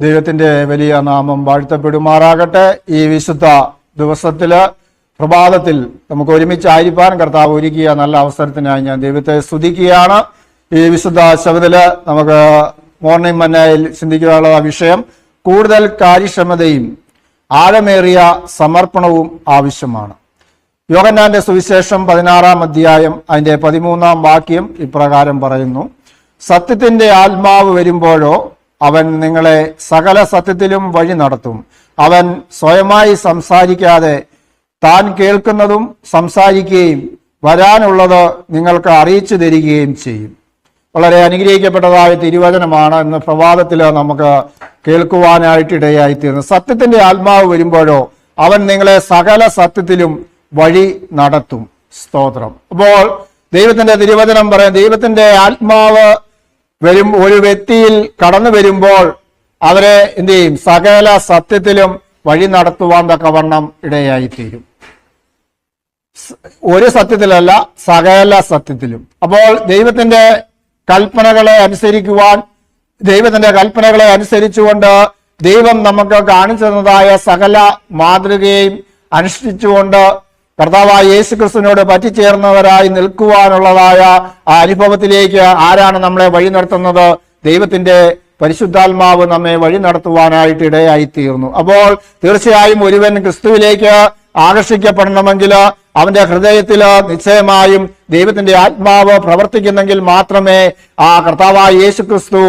ദൈവത്തിന്റെ വലിയ നാമം വാഴ്ത്തപ്പെടുമാറാകട്ടെ. ഈ വിശുദ്ധ ദിവസത്തില് പ്രഭാതത്തിൽ നമുക്ക് ഒരുമിച്ചായിരിക്കാൻ കർത്താവ് ഒരുക്കിയ നല്ല അവസരത്തിനായി ഞാൻ ദൈവത്തെ സ്തുതിക്കുകയാണ്. ഈ വിശുദ്ധ ശബത്തില് നമുക്ക് മോർണിംഗ് മന്നയിൽ ചിന്തിക്കാനുള്ള വിഷയം കൂടുതൽ കാര്യക്ഷമതയും ആഴമേറിയ സമർപ്പണവും ആവശ്യമാണ്. യോഹന്നാന്റെ സുവിശേഷം 16-ാം അധ്യായം അതിന്റെ 13-ാം വാക്യം ഇപ്രകാരം പറയുന്നു: സത്യത്തിന്റെ ആത്മാവ് വരുമ്പോഴോ അവൻ നിങ്ങളെ സകല സത്യത്തിലും വഴി നടത്തും. അവൻ സ്വയമായി സംസാരിക്കാതെ താൻ കേൾക്കുന്നതും സംസാരിക്കുകയും വരാനുള്ളത് നിങ്ങൾക്ക് അറിയിച്ചു തരികയും ചെയ്യും. വളരെ അനുഗ്രഹിക്കപ്പെട്ടതായ തിരുവചനമാണ് ഇന്ന് പ്രഭാതത്തിൽ നമുക്ക് കേൾക്കുവാനായിട്ടിടയായിത്തീർന്നു. സത്യത്തിന്റെ ആത്മാവ് വരുമ്പോഴോ അവൻ നിങ്ങളെ സകല സത്യത്തിലും വഴി നടത്തും. സ്തോത്രം. അപ്പോൾ ദൈവത്തിന്റെ തിരുവചനം പറയാം, ദൈവത്തിന്റെ ആത്മാവ് ഒരു വ്യക്തിയിൽ കടന്നു വരുമ്പോൾ അവരെ എന്ത് ചെയ്യും? സകല സത്യത്തിലും വഴി നടത്തുവാൻ തക്കവണ്ണം ഇടയായിത്തീരും. ഒരു സത്യത്തിലല്ല, സകല സത്യത്തിലും. അപ്പോൾ ദൈവത്തിന്റെ കൽപ്പനകളെ അനുസരിക്കുവാൻ, ദൈവത്തിന്റെ കൽപ്പനകളെ അനുസരിച്ചുകൊണ്ട് ദൈവം നമുക്ക് കാണിച്ചു തന്നതായ സകല മാതൃകയും അനുഷ്ഠിച്ചുകൊണ്ട് കർത്താവായ യേശുക്രിസ്തുവിനോട് പറ്റിച്ചേർന്നവരായി നിൽക്കുവാനുള്ളതായ ആ അനുഭവത്തിലേക്ക് ആരാണ് നമ്മളെ വഴി നടത്തുന്നത്? ദൈവത്തിന്റെ പരിശുദ്ധാത്മാവ് നമ്മെ വഴി നടത്തുവാനായിട്ട് ഇടയായിത്തീർന്നു. അപ്പോൾ തീർച്ചയായും ഒരുവൻ ക്രിസ്തുവിലേക്ക് ആകർഷിക്കപ്പെടണമെങ്കിൽ അവന്റെ ഹൃദയത്തിൽ നിശ്ചയമായും ദൈവത്തിന്റെ ആത്മാവ് പ്രവർത്തിക്കുന്നെങ്കിൽ മാത്രമേ ആ കർത്താവായ യേശുക്രിസ്തു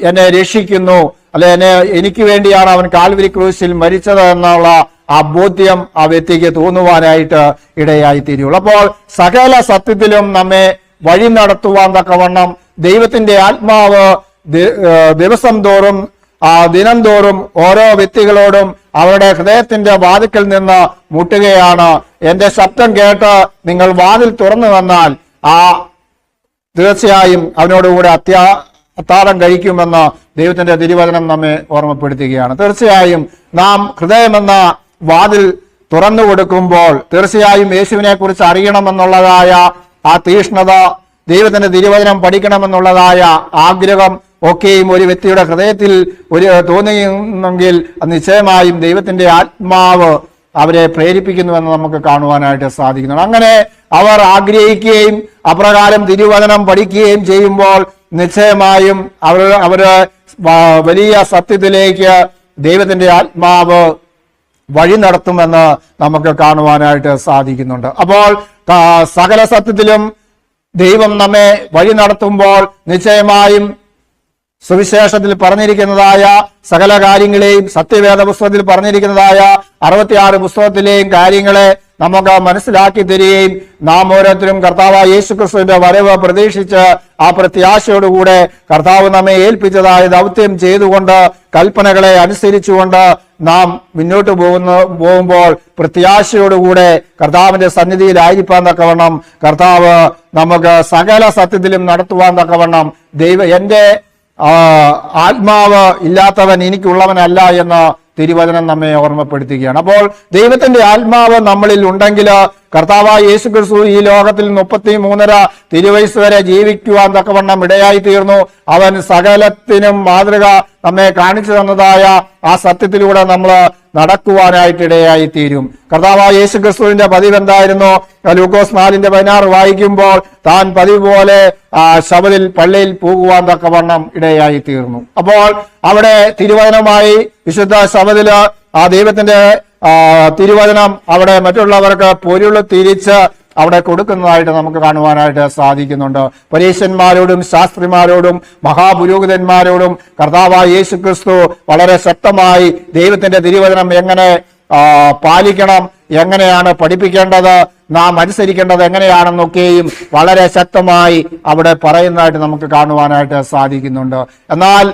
എന്നെ രക്ഷിക്കുന്നു, അല്ലെ എനിക്ക് വേണ്ടിയാണ് അവൻ കാൽവരി ക്രൂശിൽ മരിച്ചത് എന്നുള്ള ആ ബോധ്യം ആ വ്യക്തിക്ക് തോന്നുവാനായിട്ട് ഇടയായിത്തീരുള്ളൂ. അപ്പോൾ സകല സത്യത്തിലും നമ്മെ വഴി നടത്തുവാൻ തക്കവണ്ണം ദൈവത്തിന്റെ ആത്മാവ് ദിവസം തോറും ദിനം തോറും ഓരോ വ്യക്തികളോടും അവരുടെ ഹൃദയത്തിന്റെ വാതിക്കൽ നിന്ന് മുട്ടുകയാണ്. എന്റെ ശബ്ദം കേട്ട് നിങ്ങൾ വാതിൽ തുറന്നു വന്നാൽ തീർച്ചയായും അവനോടുകൂടെ അത്താഴം കഴിക്കുമെന്ന് ദൈവത്തിന്റെ തിരുവചനം നമ്മെ ഓർമ്മപ്പെടുത്തുകയാണ്. തീർച്ചയായും നാം ഹൃദയമെന്ന വാതിൽ തുറന്നു കൊടുക്കുമ്പോൾ തീർച്ചയായും യേശുവിനെ കുറിച്ച് അറിയണമെന്നുള്ളതായ ആ തീഷ്ണത, ദൈവത്തിന്റെ തിരുവചനം പഠിക്കണമെന്നുള്ളതായ ആഗ്രഹം ഒക്കെയും ഒരു വ്യക്തിയുടെ ഹൃദയത്തിൽ തോന്നിയെങ്കിൽ നിശ്ചയമായും ദൈവത്തിന്റെ ആത്മാവ് അവരെ പ്രേരിപ്പിക്കുന്നുവെന്ന് നമുക്ക് കാണുവാനായിട്ട് സാധിക്കുന്നു. അങ്ങനെ അവർ ആഗ്രഹിക്കുകയും അപ്രകാരം തിരുവചനം പഠിക്കുകയും ചെയ്യുമ്പോൾ നിശ്ചയമായും അവര് വലിയ സത്യത്തിലേക്ക് ദൈവത്തിന്റെ ആത്മാവ് വഴി നടത്തുമെന്ന് നമുക്ക് കാണുവാനായിട്ട് സാധിക്കുന്നുണ്ട്. അപ്പോൾ സകല സത്യത്തിലും ദൈവം നമ്മെ വഴി നടത്തുമ്പോൾ നിശ്ചയമായും സുവിശേഷത്തിൽ പറഞ്ഞിരിക്കുന്നതായ സകല കാര്യങ്ങളെയും, സത്യവേദ പുസ്തകത്തിൽ പറഞ്ഞിരിക്കുന്നതായ 66 പുസ്തകത്തിലെയും കാര്യങ്ങളെ നമുക്ക് മനസ്സിലാക്കി തരികയും നാം ഓരോരുത്തരും കർത്താവായ യേശുക്രിസ്തുവിന്റെ വരവ് പ്രതീക്ഷിച്ച് ആ പ്രത്യാശയോടുകൂടെ കർത്താവ് നമ്മെ ഏൽപ്പിച്ചതായ ദൗത്യം ചെയ്തുകൊണ്ട് കൽപ്പനകളെ അനുസരിച്ചുകൊണ്ട് നാം മുന്നോട്ട് പോകുമ്പോൾ പ്രത്യാശയോടുകൂടെ കർത്താവിന്റെ സന്നിധിയിലായിരിക്കാൻ തക്കവണ്ണം കർത്താവ് നമുക്ക് സകല സത്യത്തിലും നടത്തുവാൻ തക്കവണ്ണം എന്റെ ആത്മാവ് ഇല്ലാത്തവൻ എനിക്കുള്ളവനല്ല എന്ന് തിരുവചനം നമ്മെ ഓർമ്മപ്പെടുത്തുകയാണ്. അപ്പോൾ ദൈവത്തിന്റെ ആത്മാവ് നമ്മളിൽ ഉണ്ടെങ്കിൽ കർത്താവായ യേശുക്രിസ്തു ഈ ലോകത്തിൽ 33.5 തിരുവയസ്സ് വരെ ജീവിക്കുവാൻ തക്കവണ്ണം ഇടയായി തീർന്നു. അവൻ സകലത്തിനും മാതൃക നമ്മെ കാണിച്ചു തന്നതായ ആ സത്യത്തിലൂടെ നമ്മൾ നടക്കുവാനായിട്ട് ഇടയായി തീരും. കർത്താവായ യേശുക്രിസ്തുവിന്റെ പതിവ് എന്തായിരുന്നു? ലൂക്കോസ് 4:16 വായിക്കുമ്പോൾ താൻ പതിവ് പോലെ ശബത്തിൽ പള്ളിയിൽ പോകുവാൻ തക്കവണ്ണം ഇടയായി തീർന്നു. അപ്പോൾ അവിടെ തിരുവചനമായി വിശുദ്ധ ശബത്തില് ആ ദൈവത്തിന്റെ തിരുവചനം അവിടെ മറ്റുള്ളവർക്ക് പൊരുൾ തിരിച്ച് അവിടെ കൊടുക്കുന്നതായിട്ട് നമുക്ക് കാണുവാനായിട്ട് സാധിക്കുന്നുണ്ട്. പരീശന്മാരോടും ശാസ്ത്രിമാരോടും മഹാപുരോഹിതന്മാരോടും കർത്താവായ യേശുക്രിസ്തു വളരെ ശക്തമായി ദൈവത്തിന്റെ തിരുവചനം എങ്ങനെ പാലിക്കണം, എങ്ങനെയാണ് പഠിപ്പിക്കേണ്ടത്, നാം അനുസരിക്കേണ്ടത് എങ്ങനെയാണെന്നൊക്കെയും വളരെ ശക്തമായി അവിടെ പറയുന്നതായിട്ട് നമുക്ക് കാണുവാനായിട്ട് സാധിക്കുന്നുണ്ട്. എന്നാൽ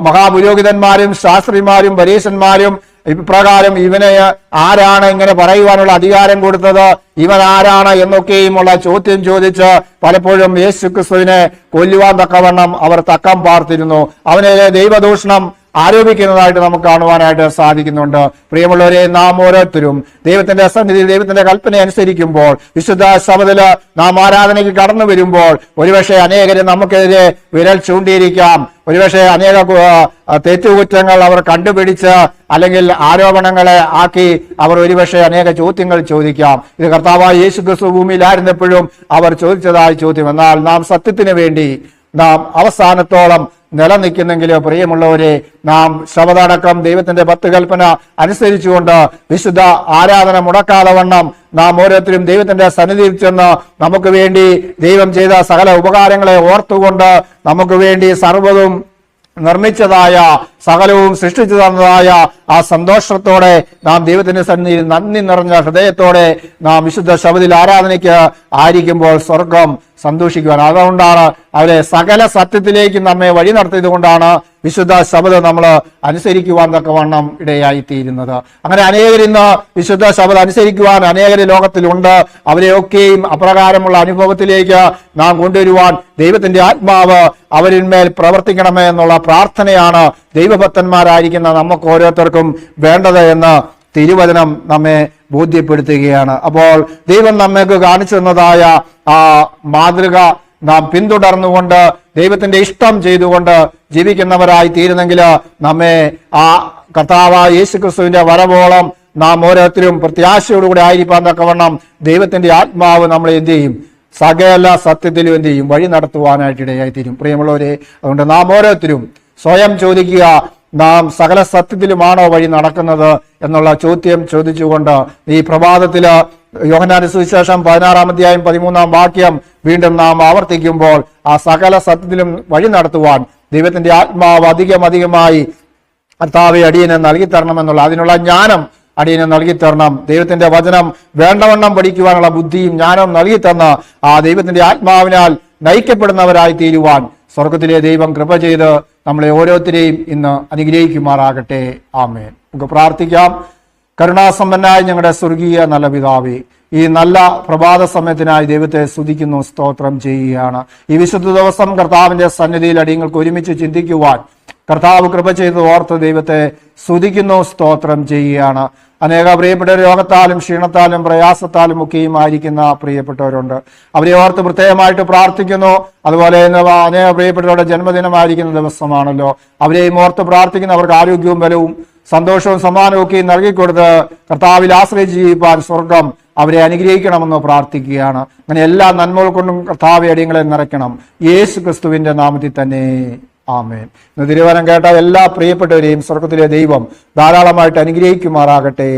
മഹാപുരോഹിതന്മാരും ശാസ്ത്രിമാരും പരീശന്മാരും ഇപ്രകാരം ഇവന് ആരാണ് ഇങ്ങനെ പറയുവാനുള്ള അധികാരം കൊടുത്തത്, ഇവൻ ആരാണ് എന്നൊക്കെയുമുള്ള ചോദ്യം ചോദിച്ച് പലപ്പോഴും യേശുക്രിസ്തുവിനെ കൊല്ലുവാൻ തക്കവണ്ണം അവർ തക്കം പാർത്തിരുന്നു. അവനെ ദൈവദൂഷണം ആരോപിക്കുന്നതായിട്ട് നമുക്ക് കാണുവാനായിട്ട് സാധിക്കുന്നുണ്ട്. പ്രിയമുള്ളവരെ, നാം ഓരോരുത്തരും ദൈവത്തിന്റെ സന്നിധിയിൽ ദൈവത്തിന്റെ കൽപ്പന അനുസരിക്കുമ്പോൾ, വിശുദ്ധ സഭയിൽ നാം ആരാധനയ്ക്ക് കടന്നു വരുമ്പോൾ, ഒരുപക്ഷെ അനേകരെ നമുക്കെതിരെ വിരൽ ചൂണ്ടിയിരിക്കാം. ഒരുപക്ഷെ അനേക തെറ്റുകുറ്റങ്ങൾ അവർ കണ്ടുപിടിച്ച് അല്ലെങ്കിൽ ആരോപണങ്ങളെ ആക്കി അവർ ഒരുപക്ഷെ അനേക ചോദ്യങ്ങൾ ചോദിക്കാം. ഇത് കർത്താവായ യേശു ക്രിസ്തു ഭൂമിയിലായിരുന്നപ്പോഴും അവർ ചോദിച്ചതായ ചോദ്യം. എന്നാൽ നാം സത്യത്തിന് വേണ്ടി നാം അവസാനത്തോളം നിലനിൽക്കുന്നെങ്കിലോ പ്രിയമുള്ളവരെ, നാം ശബദമടക്കം ദൈവത്തിന്റെ 10 കൽപ്പന അനുസരിച്ചുകൊണ്ട് വിശുദ്ധ ആരാധന മുടക്കാതെ വണ്ണം നാം ഓരോരുത്തരും ദൈവത്തിന്റെ സന്നിധിയിൽ ചെന്ന് നമുക്ക് വേണ്ടി ദൈവം ചെയ്ത സകല ഉപകാരങ്ങളെ ഓർത്തുകൊണ്ട് നമുക്ക് വേണ്ടി സർവ്വതും നിർമ്മിച്ചതായ സകലവും സൃഷ്ടിച്ചു തന്നതായ ആ സന്തോഷത്തോടെ നാം ദൈവത്തിന്റെ സന്നിധിയിൽ നന്ദി നിറഞ്ഞ ഹൃദയത്തോടെ നാം വിശുദ്ധ ശബദിൽ ആരാധനയ്ക്ക് ആയിരിക്കുമ്പോൾ സ്വർഗം സന്തോഷിക്കുവാൻ. അതുകൊണ്ടാണ് അവരെ സകല സത്യത്തിലേക്ക് നമ്മെ വഴി നടത്തിയത് കൊണ്ടാണ് വിശുദ്ധ ശബദ് നമ്മൾ അനുസരിക്കുവാൻ തക്കവണ്ണം ഇടയായിത്തീരുന്നത്. അങ്ങനെ അനേകർ ഇന്ന് വിശുദ്ധ ശബദ് അനുസരിക്കുവാൻ അനേകർ ലോകത്തിലുണ്ട്. അവരെയൊക്കെയും അപ്രകാരമുള്ള അനുഭവത്തിലേക്ക് നാം കൊണ്ടുവരുവാൻ ദൈവത്തിന്റെ ആത്മാവ് അവരിന്മേൽ പ്രവർത്തിക്കണമേ എന്നുള്ള പ്രാർത്ഥനയാണ് ദൈവഭക്തന്മാരായിരിക്കുന്ന നമുക്ക് ഓരോരുത്തർക്കും വേണ്ടത് എന്ന് തിരുവചനം നമ്മെ ബോധ്യപ്പെടുത്തുകയാണ്. അപ്പോൾ ദൈവം നമ്മൾക്ക് കാണിച്ചു തന്നതായ ആ മാതൃക നാം പിന്തുടർന്നുകൊണ്ട് ദൈവത്തിന്റെ ഇഷ്ടം ചെയ്തുകൊണ്ട് ജീവിക്കുന്നവരായി തീരുന്നെങ്കിൽ നമ്മെ ആ കർത്താവായ യേശുക്രിസ്തുവിന്റെ വരവോളം നാം ഓരോരുത്തരും പ്രത്യാശയോടുകൂടി ആയിരിക്കാൻ തക്കവണ്ണം ദൈവത്തിന്റെ ആത്മാവ് നമ്മളെ എന്ത് ചെയ്യും? സകല സത്യത്തിലും എന്ത് ചെയ്യും? വഴി നടത്തുവാനായിട്ട് ഇടയായി തീരും. പ്രിയമുള്ളവരെ, അതുകൊണ്ട് നാം ഓരോരുത്തരും സ്വയം ചോദിക്കുക, നാം സകല സത്യത്തിലുമാണോ വഴി നടക്കുന്നത് എന്നുള്ള ചോദ്യം ചോദിച്ചുകൊണ്ട് ഈ പ്രഭാതത്തില് യോഹന്നാന്റെ സുവിശേഷം 16-ാം അധ്യായം 13-ാം വാക്യം വീണ്ടും നാം ആവർത്തിക്കുമ്പോൾ ആ സകല സത്യത്തിലും വഴി നടത്തുവാൻ ദൈവത്തിന്റെ ആത്മാവ് അധികമായി കർത്താവേ അടിയനെ നൽകി തരണമെന്നുള്ള അതിനുള്ള ജ്ഞാനം അടിയനെ നൽകി തരണം. ദൈവത്തിന്റെ വചനം വേണ്ടവണ്ണം പഠിക്കുവാനുള്ള ബുദ്ധിയും ജ്ഞാനവും നൽകി തന്ന ആ ദൈവത്തിന്റെ ആത്മാവിനാൽ നയിക്കപ്പെടുന്നവരായി തീരുവാൻ സ്വർഗത്തിലെ ദൈവം കൃപ ചെയ്ത് നമ്മളെ ഓരോരുത്തരെയും ഇന്ന് അനുഗ്രഹിക്കുമാറാകട്ടെ. ആമേൻ. നമുക്ക് പ്രാർത്ഥിക്കാം. കരുണാസമ്പന്നായ ഞങ്ങളുടെ സ്വർഗീയ നല്ല പിതാവേ, ഈ നല്ല പ്രഭാത സമയത്തിനായി ദൈവത്തെ സ്തുതിക്കുന്നു, സ്തോത്രം ചെയ്യുകയാണ്. ഈ വിശുദ്ധ ദിവസം കർത്താവിന്റെ സന്നിധിയിൽ അടിയങ്ങൾക്ക് ഒരുമിച്ച് ചിന്തിക്കുവാൻ കർത്താവ് കൃപ ചെയ്ത് ഓർത്ത് ദൈവത്തെ സ്തുതിക്കുന്നു, സ്തോത്രം ചെയ്യുകയാണ്. അനേക പ്രിയപ്പെട്ട രോഗത്താലും ക്ഷീണത്താലും പ്രയാസത്താലും ഒക്കെയും ആയിരിക്കുന്ന പ്രിയപ്പെട്ടവരുണ്ട്. അവരെ ഓർത്ത് പ്രത്യേകമായിട്ട് പ്രാർത്ഥിക്കുന്നു. അതുപോലെ അനേക പ്രിയപ്പെട്ടവരുടെ ജന്മദിനമായിരിക്കുന്ന ദിവസമാണല്ലോ. അവരെയും ഓർത്ത് പ്രാർത്ഥിക്കുന്നു. അവർക്ക് ആരോഗ്യവും ബലവും സന്തോഷവും സമ്മാനവും ഒക്കെ നൽകിക്കൊടുത്ത് കർത്താവിൽ ആശ്രയിച്ച് ജീവിപ്പാൻ സ്വർഗം അവരെ അനുഗ്രഹിക്കണമെന്ന് പ്രാർത്ഥിക്കുകയാണ്. അങ്ങനെ എല്ലാ നന്മകൾ കൊണ്ടും കർത്താവ് അടിയങ്ങളെ നിറയ്ക്കണം. യേശു ക്രിസ്തുവിന്റെ നാമത്തിൽ തന്നെ, ആമേൻ. ഇന്ന് തിരുവചനം കേട്ട എല്ലാ പ്രിയപ്പെട്ടവരെയും സ്വർഗത്തിലെ ദൈവം ധാരാളമായിട്ട് അനുഗ്രഹിക്കുമാറാകട്ടെ.